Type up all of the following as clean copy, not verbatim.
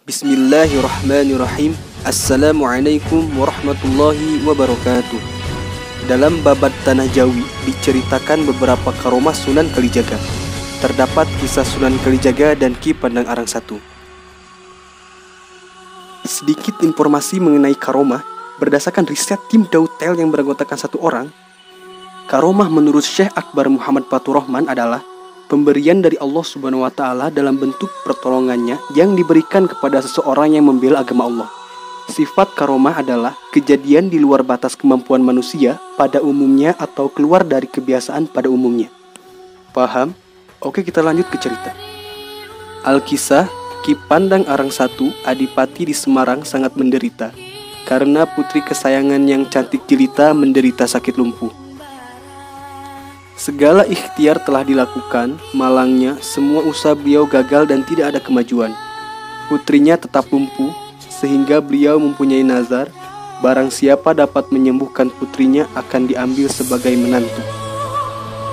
Bismillahirrahmanirrahim. Assalamualaikum warahmatullahi wabarakatuh. Dalam babat Tanah Jawi diceritakan beberapa karomah Sunan Kalijaga. Terdapat kisah Sunan Kalijaga dan Ki Pandang Arang I. Sedikit informasi mengenai karomah. Berdasarkan riset tim Dautel yang beranggotakan 1 orang, karomah menurut Syekh Akbar Muhammad Fathur-Rahman adalah pemberian dari Allah Subhanahu wa Ta'ala dalam bentuk pertolongannya yang diberikan kepada seseorang yang membela agama Allah. Sifat karomah adalah kejadian di luar batas kemampuan manusia pada umumnya atau keluar dari kebiasaan pada umumnya. Paham? Oke, kita lanjut ke cerita. Alkisah, Ki Pandang Arang I, Adipati di Semarang sangat menderita karena putri kesayangan yang cantik jelita menderita sakit lumpuh. Segala ikhtiar telah dilakukan, malangnya semua usaha beliau gagal dan tidak ada kemajuan. Putrinya tetap lumpuh, sehingga beliau mempunyai nazar, barang siapa dapat menyembuhkan putrinya akan diambil sebagai menantu.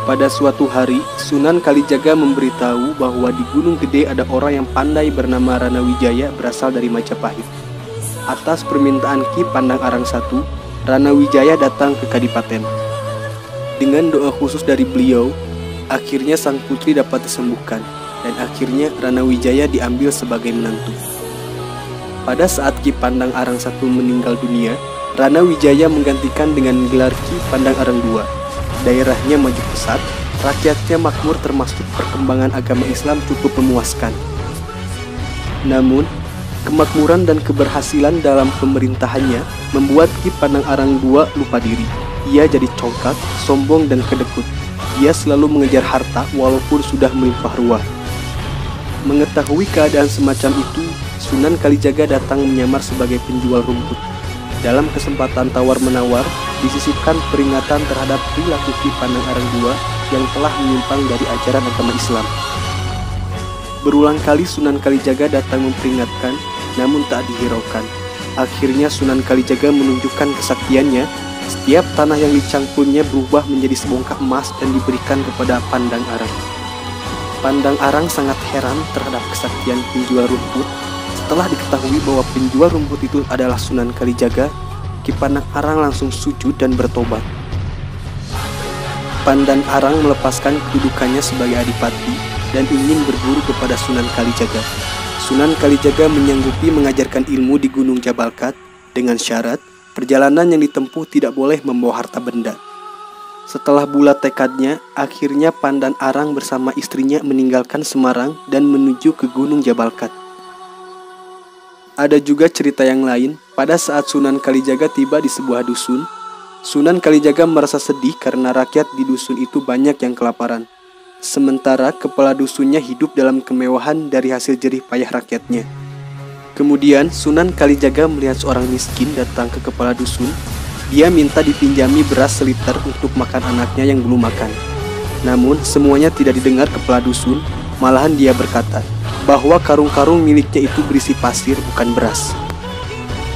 Pada suatu hari, Sunan Kalijaga memberitahu bahwa di Gunung Gede ada orang yang pandai bernama Rana Wijaya berasal dari Majapahit. Atas permintaan Ki Pandang Arang I, Rana Wijaya datang ke Kadipaten. Dengan doa khusus dari beliau, akhirnya sang putri dapat disembuhkan, dan akhirnya Rana Wijaya diambil sebagai menantu. Pada saat Ki Pandang Arang I meninggal dunia, Rana Wijaya menggantikan dengan gelar Ki Pandang Arang II. Daerahnya maju pesat, rakyatnya makmur termasuk perkembangan agama Islam cukup memuaskan. Namun, kemakmuran dan keberhasilan dalam pemerintahannya membuat Ki Pandang Arang II lupa diri. Ia jadi congkak, sombong dan kedekut. Ia selalu mengejar harta walaupun sudah melimpah ruah. Mengetahui keadaan semacam itu, Sunan Kalijaga datang menyamar sebagai penjual rumput. Dalam kesempatan tawar-menawar, disisipkan peringatan terhadap perilaku Ki Pandang Arang II yang telah menyimpang dari ajaran agama Islam. Berulang kali Sunan Kalijaga datang memperingatkan, namun tak dihiraukan. Akhirnya Sunan Kalijaga menunjukkan kesaktiannya. Setiap tanah yang dicangkulnya berubah menjadi sebongkah emas dan diberikan kepada Pandang Arang. Pandang Arang sangat heran terhadap kesaktian penjual rumput. Setelah diketahui bahwa penjual rumput itu adalah Sunan Kalijaga, Ki Pandang Arang langsung sujud dan bertobat. Pandang Arang melepaskan kedudukannya sebagai adipati dan ingin berguru kepada Sunan Kalijaga. Sunan Kalijaga menyanggupi mengajarkan ilmu di Gunung Jabalkat dengan syarat perjalanan yang ditempuh tidak boleh membawa harta benda. Setelah bulat tekadnya, akhirnya Pandang Arang bersama istrinya meninggalkan Semarang dan menuju ke Gunung Jabalkat. Ada juga cerita yang lain, pada saat Sunan Kalijaga tiba di sebuah dusun, Sunan Kalijaga merasa sedih karena rakyat di dusun itu banyak yang kelaparan. Sementara kepala dusunnya hidup dalam kemewahan dari hasil jerih payah rakyatnya. Kemudian Sunan Kalijaga melihat seorang miskin datang ke kepala dusun. Dia minta dipinjami beras seliter untuk makan anaknya yang belum makan. Namun semuanya tidak didengar kepala dusun. Malahan dia berkata bahwa karung-karung miliknya itu berisi pasir bukan beras.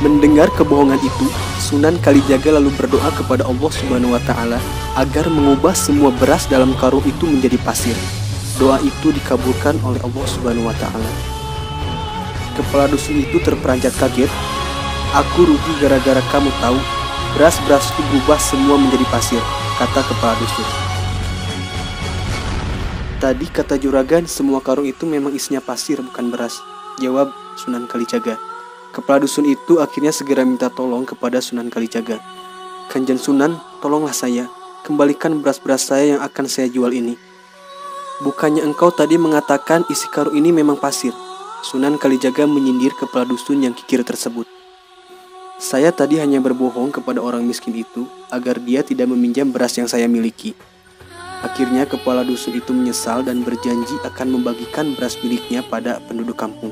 Mendengar kebohongan itu, Sunan Kalijaga lalu berdoa kepada Allah Subhanahu wa Ta'ala agar mengubah semua beras dalam karung itu menjadi pasir. Doa itu dikabulkan oleh Allah Subhanahu wa Ta'ala. Kepala dusun itu terperanjat kaget. "Aku rugi gara-gara kamu tahu. Beras-berasku berubah semua menjadi pasir," kata kepala dusun. "Tadi kata juragan semua karung itu memang isinya pasir bukan beras," jawab Sunan Kalijaga. Kepala dusun itu akhirnya segera minta tolong kepada Sunan Kalijaga. "Kanjeng Sunan, tolonglah saya. Kembalikan beras-beras saya yang akan saya jual ini. Bukannya engkau tadi mengatakan isi karung ini memang pasir?" Sunan Kalijaga menyindir kepala dusun yang kikir tersebut. "Saya tadi hanya berbohong kepada orang miskin itu agar dia tidak meminjam beras yang saya miliki." Akhirnya kepala dusun itu menyesal dan berjanji akan membagikan beras miliknya pada penduduk kampung.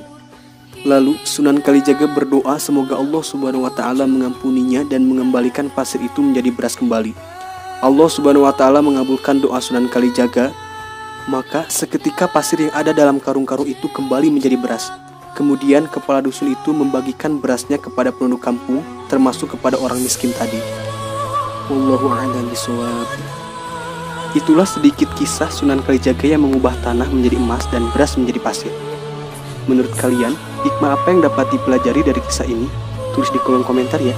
Lalu Sunan Kalijaga berdoa semoga Allah Subhanahu wa Ta'ala mengampuninya dan mengembalikan pasir itu menjadi beras kembali. Allah Subhanahu wa Ta'ala mengabulkan doa Sunan Kalijaga. Maka seketika pasir yang ada dalam karung-karung itu kembali menjadi beras. Kemudian kepala dusun itu membagikan berasnya kepada penduduk kampung, termasuk kepada orang miskin tadi. Wallahu a'lam bishawab. Itulah sedikit kisah Sunan Kalijaga yang mengubah tanah menjadi emas dan beras menjadi pasir. Menurut kalian, hikmah apa yang dapat dipelajari dari kisah ini? Tulis di kolom komentar ya.